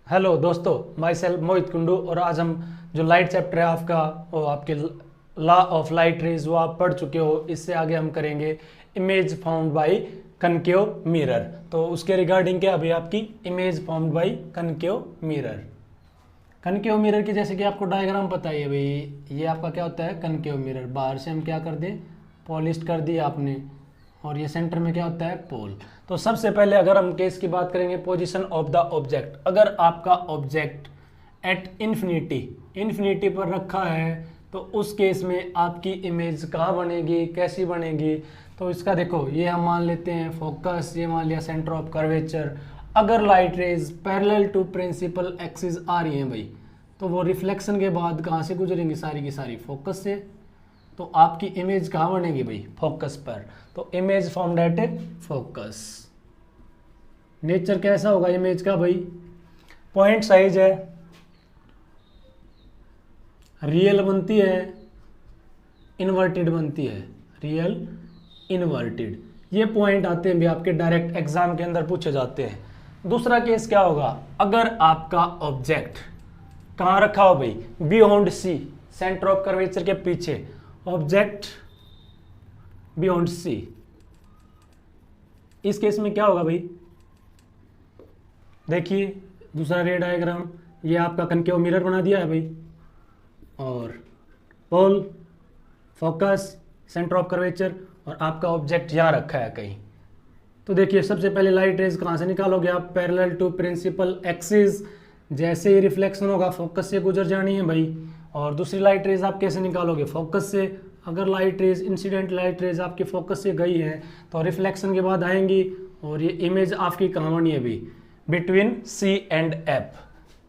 Hello दोस्तों, my self मोहित कुंडू। और आज हम जो लाइट चैप्टर है आपका, वो आपके लॉ ऑफ लाइट रेज, वो आप पढ़ चुके हो। इससे आगे हम करेंगे image found by concave mirror. तो उसके रिगार्डिंग क्या अभी आपकी image found by concave mirror. Concave mirror की जैसे कि आपको डायग्राम पता ही है भाई, ये आपका क्या होता है कनकेव मिरर। बाहर से हम क्या कर दें, पॉलिश कर दिया आपने, और ये सेंटर में क्या होता है पोल। तो सबसे पहले अगर हम केस की बात करेंगे, पोजीशन ऑफ द ऑब्जेक्ट। अगर आपका ऑब्जेक्ट एट इन्फिनिटी पर रखा है तो उस केस में आपकी इमेज कहाँ बनेगी, कैसी बनेगी। तो इसका देखो, ये हम मान लेते हैं फोकस, ये मान लिया सेंटर ऑफ कर्वेचर। अगर light rays parallel to principal axis आ रही हैं भाई, तो वो रिफ्लेक्शन के बाद कहाँ से गुजरेंगी, सारी की सारी फोकस से। तो आपकी इमेज कहाँ बनेगी भाई, फोकस पर। तो image formed at focus. Nature कैसा होगा इमेज का भाई, पॉइंट साइज है, रियल बनती है, इन्वर्टेड बनती है, रियल इन्वर्टेड। ये पॉइंट आते हैं भी आपके डायरेक्ट एग्जाम के अंदर पूछे जाते हैं। दूसरा केस क्या होगा, अगर आपका ऑब्जेक्ट कहाँ रखा हो भाई, beyond C, centre of curvature के पीछे, ऑब्जेक्ट बियॉन्ड सी। इस केस में क्या होगा भाई, देखिए दूसरा रे डायग्राम, ये आपका कनकेव मिरर बना दिया है भाई, और पोल, फोकस, सेंटर ऑफ कर्वेचर, और आपका ऑब्जेक्ट यहाँ रखा है कहीं। तो देखिए सबसे पहले लाइट रेज कहाँ से निकालोगे आप, पैरेलल टू प्रिंसिपल एक्सिस। जैसे ही रिफ्लेक्शन होगा फोकस से गुजर जानी है भाई। और दूसरी लाइट रेज आप कैसे निकालोगे, फोकस से। अगर light raise, incident light rays आपके फोकस से गई है तो रिफ्लेक्शन के बाद आएंगी, और ये इमेज आपकी कहाँ बनी है भाई, बिटवीन सी एंड एफ।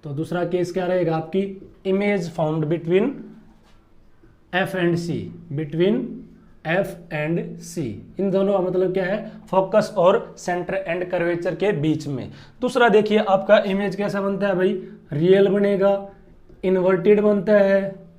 तो दूसरा केस क्या रहेगा, आपकी image found between F and C, between F and C. इन दोनों का मतलब क्या है, फोकस और सेंटर एंड कर्वेचर के बीच में। दूसरा देखिए आपका इमेज कैसा बनता है भाई, रियल बनेगा, इन्वर्टेड बनता है,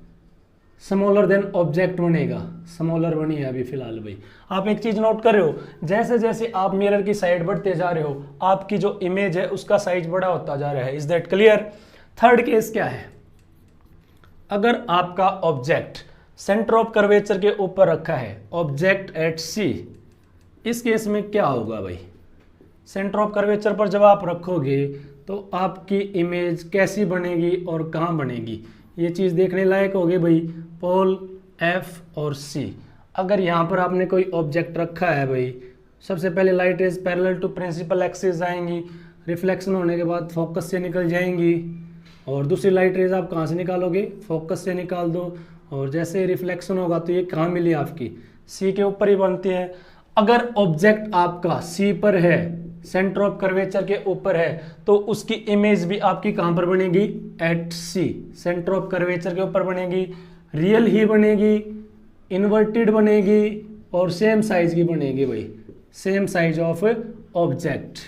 स्मॉलर देन ऑब्जेक्ट बनेगा। स्मॉलर बनी है अभी फिलहाल भाई। आप एक चीज नोट कर रहे हो, जैसे जैसे आप मिरर की साइड बढ़ते जा रहे हो, आपकी जो इमेज है उसका साइज बड़ा होता जा रहा है। Is that clear. Third case क्या है, अगर आपका ऑब्जेक्ट सेंटर ऑफ कर्वेचर के ऊपर रखा है, ऑब्जेक्ट एट सी। इस केस में क्या होगा भाई, सेंटर ऑफ कर्वेचर पर जब आप रखोगे तो आपकी इमेज कैसी बनेगी और कहाँ बनेगी, ये चीज़ देखने लायक होगी भाई। पोल, एफ और सी। अगर यहाँ पर आपने कोई ऑब्जेक्ट रखा है भाई, सबसे पहले light rays parallel to principal axis आएंगी, रिफ्लेक्शन होने के बाद फोकस से निकल जाएंगी। और दूसरी लाइट रेज आप कहाँ से निकालोगे, फोकस से निकाल दो। और जैसे रिफ्लेक्शन होगा तो ये कहाँ मिली आपकी, सी के ऊपर ही बनती है। अगर ऑब्जेक्ट आपका सी पर है, सेंटर ऑफ कर्वेचर के ऊपर है, तो उसकी इमेज भी आपकी कहाँ पर बनेगी, at C, centre of curvature के ऊपर बनेगी। रियल ही बनेगी, इन्वर्टेड बनेगी, और सेम साइज की बनेगी भाई, सेम साइज ऑफ ऑब्जेक्ट।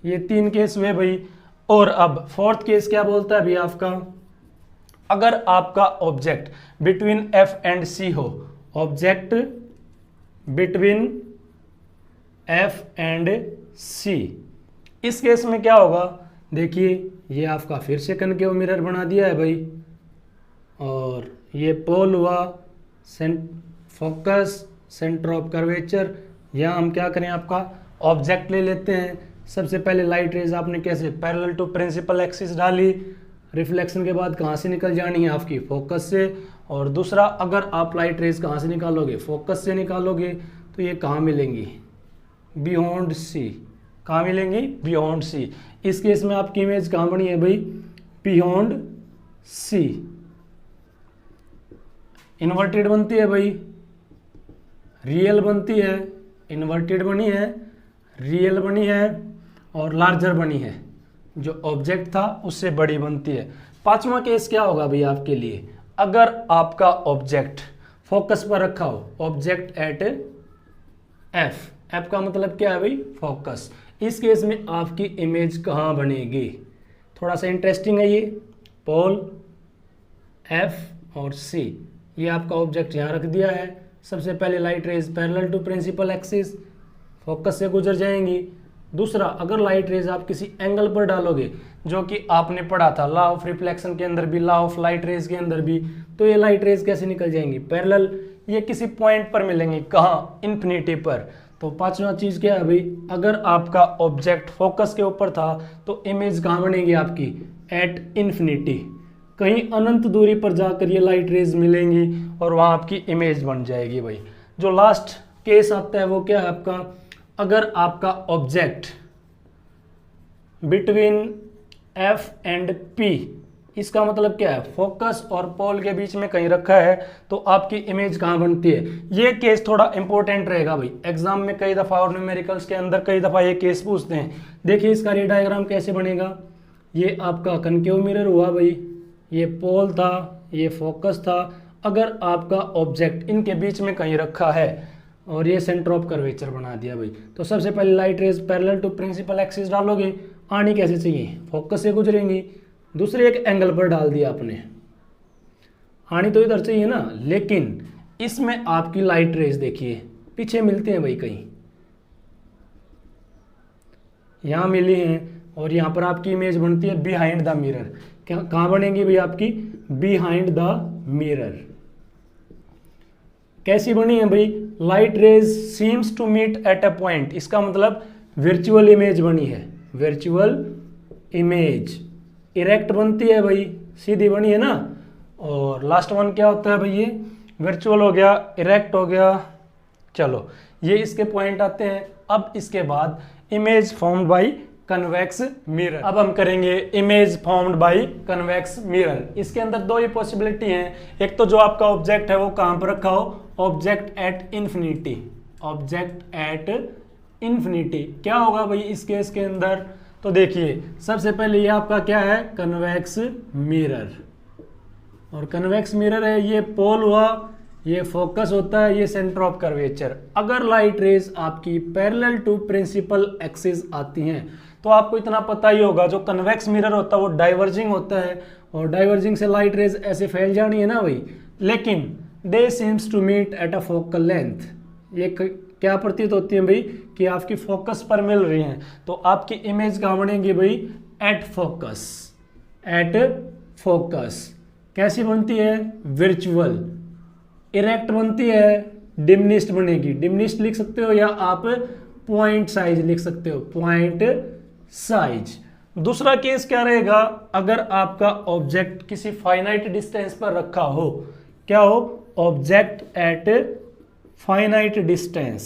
ये तीन केस हुए भाई। और अब फोर्थ केस क्या बोलता है भाई आपका, अगर आपका ऑब्जेक्ट बिटवीन एफ एंड सी हो, ऑब्जेक्ट बिटवीन एफ एंड सी। इस केस में क्या होगा, देखिए ये आपका फिर से कनकेव मिरर बना दिया है भाई, और ये पोल हुआ, फोकस, सेंटर ऑफ कर्वेचर। यहाँ हम क्या करें, आपका ऑब्जेक्ट ले लेते हैं। सबसे पहले लाइट रेज आपने कैसे, पैरेलल टू प्रिंसिपल एक्सिस डाली, रिफ्लेक्शन के बाद कहाँ से निकल जानी है आपकी, फोकस से। और दूसरा, अगर आप लाइट रेज कहाँ से निकालोगे, फोकस से निकालोगे, तो ये कहाँ मिलेंगी, बियॉन्ड सी। कहाँ मिलेंगी, बियॉन्ड सी। इस केस में आपकी इमेज कहाँ बनी है भाई, बियॉन्ड सी। इन्वर्टेड बनती है भाई, रियल बनती है, इन्वर्टेड बनी है, रियल बनी है, और लार्जर बनी है, जो ऑब्जेक्ट था उससे बड़ी बनती है। पांचवा केस क्या होगा भाई आपके लिए, अगर आपका ऑब्जेक्ट फोकस पर रखा हो, ऑब्जेक्ट एट एफ। एफ का मतलब क्या है भाई, फोकस। इस केस में आपकी इमेज कहाँ बनेगी, थोड़ा सा इंटरेस्टिंग है ये। पोल, एफ और सी, ये आपका ऑब्जेक्ट यहाँ रख दिया है। सबसे पहले light rays parallel to principal axis, focus से गुजर जाएंगी, दूसरा, अगर लाइट रेज आप किसी एंगल पर डालोगे, जो कि आपने पढ़ा था लॉ ऑफ रिफ्लेक्शन के अंदर भी, लॉ ऑफ लाइट रेज के अंदर भी, तो ये लाइट रेज कैसे निकल जाएंगी? पैरेलल। ये किसी पॉइंट पर मिलेंगी, कहाँ? इन्फिनिटी पर। तो पांचवा चीज क्या है भाई? अगर आपका ऑब्जेक्ट फोकस के ऊपर था तो इमेज कहाँ बनेगी आपकी? At infinity. कहीं अनंत दूरी पर जाकर ये लाइट रेज मिलेंगी और वहां आपकी इमेज बन जाएगी भाई। जो लास्ट केस आता है वो क्या है आपका? अगर आपका object between F and P, इसका मतलब क्या है? फोकस और पोल के बीच में कहीं रखा है, तो आपकी इमेज कहाँ बनती है? ये केस थोड़ा इंपॉर्टेंट रहेगा भाई, एग्जाम में कई दफा और न्यूमेरिकल्स के अंदर कई दफा ये केस पूछते हैं। देखिए इसका रे डायग्राम कैसे बनेगा। ये आपका कनकेव मिरर हुआ भाई, ये पोल था, ये फोकस था। अगर आपका ऑब्जेक्ट इनके बीच में कहीं रखा है और ये सेंटर ऑफ कर्वेचर बना दिया भाई, तो सबसे पहले light rays parallel to principal axis डालोगे। आनी कैसे चाहिए? फोकस से गुजरेंगी। दूसरे एक एंगल पर डाल दिया आपने, आनी तो इधर चाहिए ना, लेकिन इसमें आपकी लाइट रेज देखिए पीछे मिलते हैं भाई, कहीं यहां मिली हैं और यहां पर आपकी इमेज बनती है बिहाइंड द मिरर। कहां बनेगी भाई आपकी? Behind the mirror. कैसी बनी है भाई? Light rays seems to meet at a point, इसका मतलब वर्चुअल इमेज बनी है, वर्चुअल इमेज। इरेक्ट बनती है भाई, सीधी बनी है ना। और लास्ट वन क्या होता है भाई? ये वर्चुअल हो गया, इरेक्ट हो गया। चलो ये इसके पॉइंट आते हैं। अब इसके बाद image formed by convex mirror. अब हम करेंगे image formed by convex mirror. इसके अंदर दो ही पॉसिबिलिटी हैं। एक तो जो आपका ऑब्जेक्ट है वो कहां पर रखा हो? Object at infinity. Object at infinity क्या होगा भाई इस केस के अंदर? तो देखिए सबसे पहले ये आपका क्या है? Convex mirror. और कन्वेक्स मिरर है, ये पोल हुआ, ये फोकस होता है, ये सेंटर ऑफ कर्वेचर। अगर लाइट रेज आपकी पैरेलल टू प्रिंसिपल एक्सिस आती हैं तो आपको इतना पता ही होगा, जो कन्वेक्स मिरर होता है वो डाइवर्जिंग होता है, और डाइवर्जिंग से लाइट रेज ऐसे फैल जानी है ना भाई। लेकिन they seems to meet at a focal length. ये क्या प्रतीत होती है भाई? कि आपकी फोकस पर मिल रही हैं, तो आपकी इमेज कहाँ बनेगी भाई? At focus. एट फोकस कैसी बनती है? वर्चुअल। इरेक्ट बनती है, डिमिनिश्ड बनेगी। डिमिनिश्ड लिख सकते हो या आप पॉइंट साइज लिख सकते हो, पॉइंट साइज। दूसरा केस क्या रहेगा? अगर आपका ऑब्जेक्ट किसी फाइनाइट डिस्टेंस पर रखा हो, क्या हो? Object at finite distance.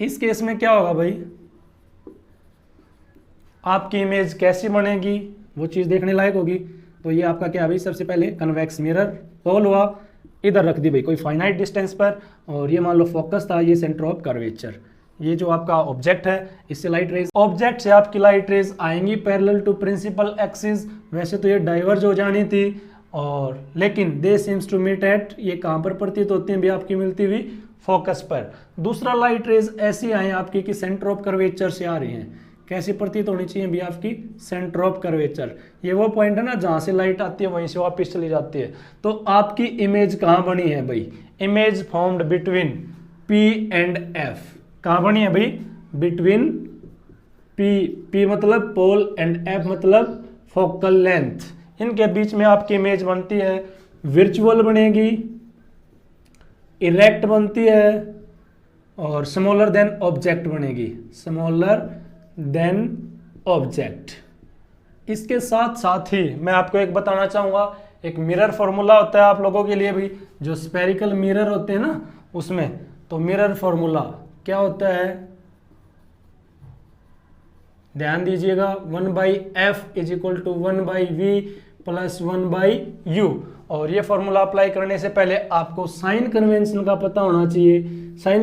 इस केस में क्या होगा भाई? आपकी इमेज कैसी बनेगी वो चीज देखने लायक होगी। तो ये आपका क्या भाई? सबसे पहले कन्वेक्स मिरर, पोल हुआ, इधर रख दी भाई कोई फाइनाइट डिस्टेंस पर, और ये मान लो फोकस था, ये सेंटर ऑफ कर्वेचर। ये जो आपका ऑब्जेक्ट है, इससे लाइट रेज, ऑब्जेक्ट से आपकी लाइट रेज आएंगी पैरेलल टू प्रिंसिपल एक्सिस। वैसे तो ये डाइवर्ज हो जानी थी, और लेकिन they seems to meet eight, ये कहां पर प्रतीत होती है भी आपकी? मिलती हुई फोकस पर। दूसरा, लाइट रेज ऐसी आए आपकी कि सेंटर ऑफ कर्वेचर से आ रही हैं। कैसी प्रतीत होनी चाहिए भी आपकी? Centre of curvature. ये वो पॉइंट है ना जहां से लाइट आती है वहीं से वापस चली जाती है। तो आपकी इमेज कहां बनी है भाई? Image formed between P and F. कहां बनी है भाई? बिटवीन पी मतलब पोल एंड एफ मतलब फोकल लेंथ। इनके बीच में आपकी इमेज बनती है, वर्चुअल बनेगी, इरेक्ट बनती है, और स्मॉलर देन ऑब्जेक्ट बनेगी, स्मॉलर देन ऑब्जेक्ट। इसके साथ साथ ही मैं आपको एक बताना चाहूंगा, एक मिरर फॉर्मूला होता है आप लोगों के लिए भी, जो स्पेरिकल मिरर होते हैं ना उसमें। तो मिरर फॉर्मूला क्या होता है? ध्यान दीजिएगा, 1/f is equal to 1/v plus 1/u। और ये फॉर्मूला अप्लाई करने से पहले आपको साइन कन्वेंशन का पता होना चाहिए। साइन